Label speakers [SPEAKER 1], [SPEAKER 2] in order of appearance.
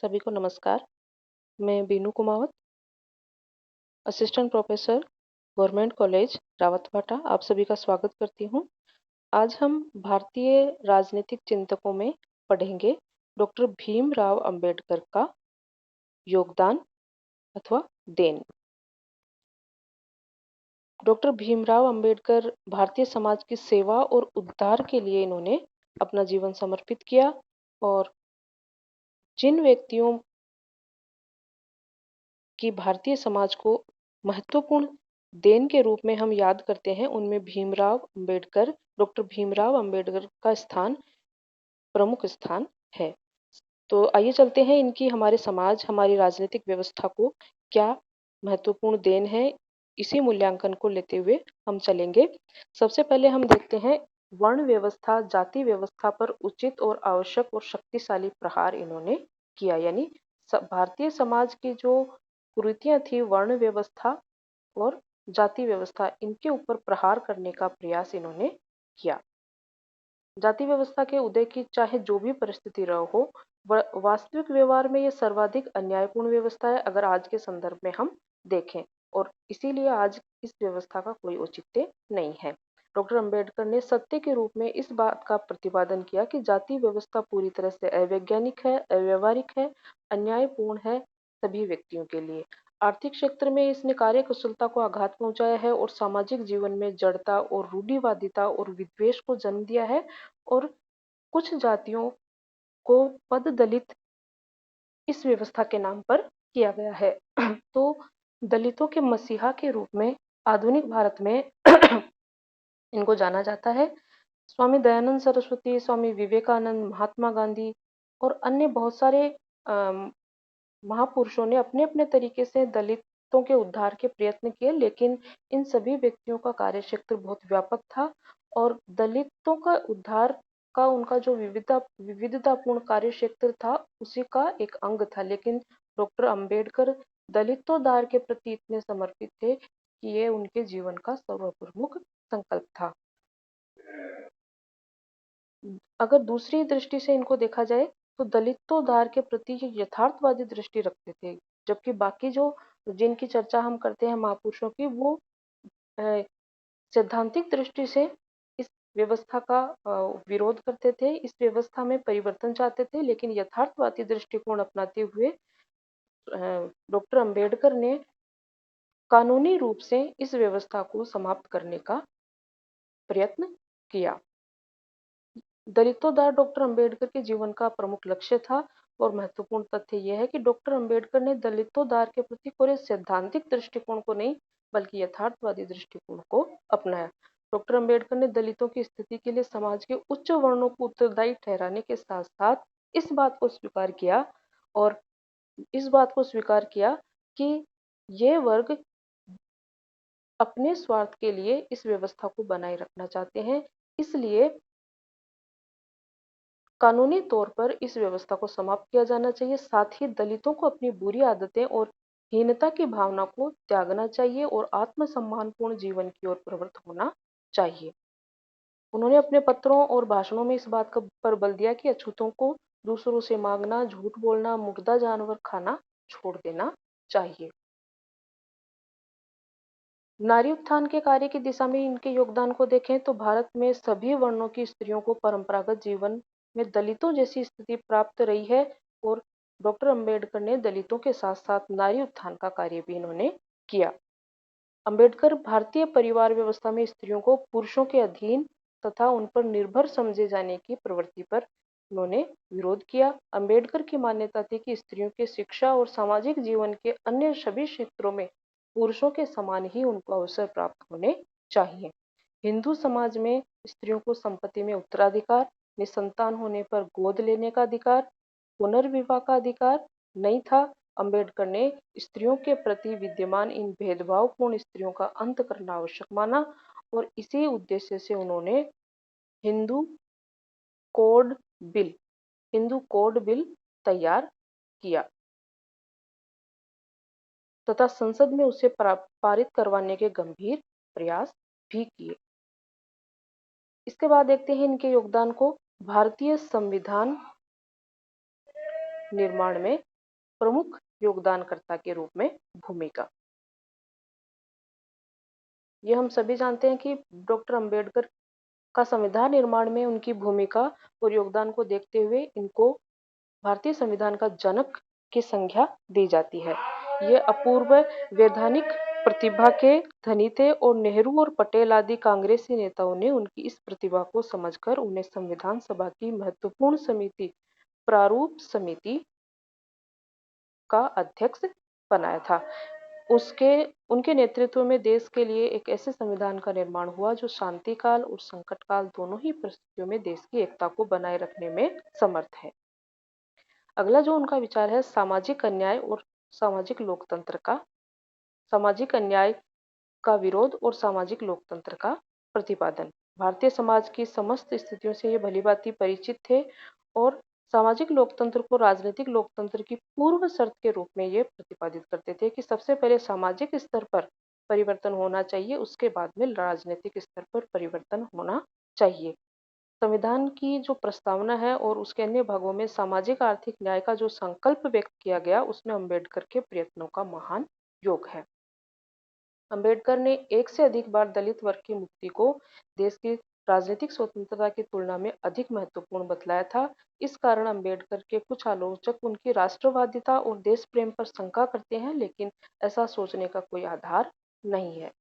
[SPEAKER 1] सभी को नमस्कार। मैं Binu Kumawat, assistant professor, government college Rawatbhata, आप सभी का स्वागत करती हूँ। आज हम भारतीय राजनीतिक चिंतकों में पढ़ेंगे डॉक्टर भीमराव अंबेडकर का योगदान अथवा देन। डॉक्टर भीमराव अंबेडकर भारतीय समाज की सेवा और उद्धार के लिए इन्होंने अपना जीवन समर्पित किया और जिन व्यक्तियों कि भारतीय समाज को महत्वपूर्ण देन के रूप में हम याद करते हैं, उनमें डॉक्टर भीमराव अंबेडकर का स्थान प्रमुख स्थान है। तो आइए चलते हैं इनकी हमारे समाज, हमारी राजनीतिक व्यवस्था को क्या महत्वपूर्ण देन है, इसी मूल्यांकन को लेते हुए हम चलेंगे। सबसे पहले हम देखते हैं वर्ण व्यवस्था, जाति व्यवस्था पर उचित और आवश्यक और शक्तिशाली प्रहार इन्होंने किया। यानी भारतीय समाज की जो कुरीतियां थी, वर्ण व्यवस्था और जाति व्यवस्था, इनके ऊपर प्रहार करने का प्रयास इन्होंने किया। जाति व्यवस्था के उदय की चाहे जो भी परिस्थिति रहा हो, वास्तविक व्यवहार में ये सर्वाधिक अन्यायपूर्ण व्यवस्था है अगर आज के संदर्भ में हम देखें, और इसीलिए आज इस व्यवस्था का कोई औचित्य नहीं है। डॉक्टर अंबेडकर ने सत्य के रूप में इस बात का प्रतिपादन किया कि जाति व्यवस्था पूरी तरह से अवैज्ञानिक है, अव्यवहारिक है, अन्यायपूर्ण है सभी व्यक्तियों के लिए। आर्थिक क्षेत्र में इसने कार्य कुशलता को आघात पहुंचाया है और सामाजिक जीवन में जड़ता और रूढ़िवादिता और विद्वेष को जन्म दिया है, और कुछ जातियों को पद दलित इस व्यवस्था के नाम पर किया गया है। तो दलितों के मसीहा के रूप में आधुनिक भारत में इनको जाना जाता है। स्वामी दयानंद सरस्वती, स्वामी विवेकानंद, महात्मा गांधी और अन्य बहुत सारे महापुरुषों ने अपने अपने तरीके से दलितों के उद्धार के प्रयत्न किए, लेकिन इन सभी व्यक्तियों का कार्यक्षेत्र बहुत व्यापक था और दलितों का उद्धार का उनका जो विविधतापूर्ण कार्यक्षेत्र था, उसी का एक अंग था। लेकिन डॉक्टर अंबेडकर दलितोद्धार के प्रति इतने समर्पित थे कि ये उनके जीवन का सर्वप्रमुख संकल्प था। अगर दूसरी दृष्टि से इनको देखा जाए तो दलितोद्धार के प्रति ये यथार्थवादी दृष्टि रखते थे, जबकि बाकी जो जिनकी चर्चा हम करते हैं महापुरुषों की, वो सैद्धांतिक दृष्टि से इस व्यवस्था का विरोध करते थे, इस व्यवस्था में परिवर्तन चाहते थे। लेकिन यथार्थवादी दृष्टिकोण अपनाते हुए डॉक्टर अंबेडकर ने कानूनी रूप से इस व्यवस्था को समाप्त करने का प्रयत्न किया। दलितोद्धार डॉक्टर अंबेडकर के जीवन का प्रमुख लक्ष्य था और महत्वपूर्ण तथ्य यह है कि डॉक्टर अंबेडकर ने दलितोद्धार के प्रति पूरे सैद्धांतिक दृष्टिकोण को नहीं, बल्कि यथार्थवादी दृष्टिकोण को अपनाया। डॉक्टर अंबेडकर ने दलितों की स्थिति के लिए समाज के उच्च वर्णों को उत्तरदायी ठहराने के साथ साथ इस बात को स्वीकार किया और इस बात को स्वीकार किया कि ये वर्ग अपने स्वार्थ के लिए इस व्यवस्था को बनाए रखना चाहते हैं, इसलिए कानूनी तौर पर इस व्यवस्था को समाप्त किया जाना चाहिए। साथ ही दलितों को अपनी बुरी आदतें और हीनता की भावना को त्यागना चाहिए और आत्मसम्मानपूर्ण जीवन की ओर प्रवृत्त होना चाहिए। उन्होंने अपने पत्रों और भाषणों में इस बात पर बल दिया कि अछूतों को दूसरों से मांगना, झूठ बोलना, मुर्दा जानवर खाना छोड़ देना चाहिए। नारी उत्थान के कार्य की दिशा में इनके योगदान को देखें तो भारत में सभी वर्णों की स्त्रियों को परंपरागत जीवन में दलितों जैसी स्थिति प्राप्त रही है, और डॉक्टर अंबेडकर ने दलितों के साथ साथ नारी उत्थान का कार्य भी इन्होंने किया। अंबेडकर भारतीय परिवार व्यवस्था में स्त्रियों को पुरुषों के अधीन तथा उन पर निर्भर समझे जाने की प्रवृत्ति पर उन्होंने विरोध किया। अंबेडकर की मान्यता थी कि स्त्रियों के शिक्षा और सामाजिक जीवन के अन्य सभी क्षेत्रों में पुरुषों के समान ही उनको अवसर प्राप्त होने चाहिए। हिंदू समाज में स्त्रियों को संपत्ति में उत्तराधिकार, निसंतान होने पर गोद लेने का अधिकार, पुनर्विवाह का अधिकार नहीं था। अंबेडकर ने स्त्रियों के प्रति विद्यमान इन भेदभावपूर्ण स्त्रियों का अंत करना आवश्यक माना और इसी उद्देश्य से उन्होंने Hindu code bill Hindu code bill तैयार किया तथा संसद में उसे पारित करवाने के गंभीर प्रयास भी किए। इसके बाद देखते हैं इनके योगदान को। भारतीय संविधान निर्माण में प्रमुख योगदानकर्ता के रूप में भूमिका। ये हम सभी जानते हैं कि डॉक्टर अंबेडकर का संविधान निर्माण में उनकी भूमिका और योगदान को देखते हुए इनको भारतीय संविधान का जनक की संज्ञा दी जाती है। ये अपूर्व वैधानिक प्रतिभा के धनी थे और नेहरू और पटेल आदि कांग्रेसी नेताओं ने उनकी इस प्रतिभा को समझकर उन्हें संविधान सभा की महत्वपूर्ण समिति प्रारूप समिति का अध्यक्ष बनाया था। उसके उनके नेतृत्व में देश के लिए एक ऐसे संविधान का निर्माण हुआ जो शांति काल और संकट काल दोनों ही परिस्थितियों में देश की एकता को बनाए रखने में समर्थ है। अगला जो उनका विचार है सामाजिक अन्याय और सामाजिक लोकतंत्र का। सामाजिक अन्याय का विरोध और सामाजिक लोकतंत्र का प्रतिपादन। भारतीय समाज की समस्त स्थितियों से ये भलीभांति परिचित थे और सामाजिक लोकतंत्र को राजनीतिक लोकतंत्र की पूर्व शर्त के रूप में ये प्रतिपादित करते थे कि सबसे पहले सामाजिक स्तर पर परिवर्तन होना चाहिए, उसके बाद में राजनीतिक स्तर पर परिवर्तन होना चाहिए। संविधान की जो प्रस्तावना है और उसके अन्य भागों में सामाजिक आर्थिक न्याय का जो संकल्प व्यक्त किया गया उसमें अंबेडकर के प्रयत्नों का महान योग है। अंबेडकर ने एक से अधिक बार दलित वर्ग की मुक्ति को देश की राजनीतिक स्वतंत्रता की तुलना में अधिक महत्वपूर्ण बतलाया था। इस कारण अंबेडकर के कुछ आलोचक उनकी राष्ट्रवादिता और देश प्रेम पर शंका करते हैं, लेकिन ऐसा सोचने का कोई आधार नहीं है।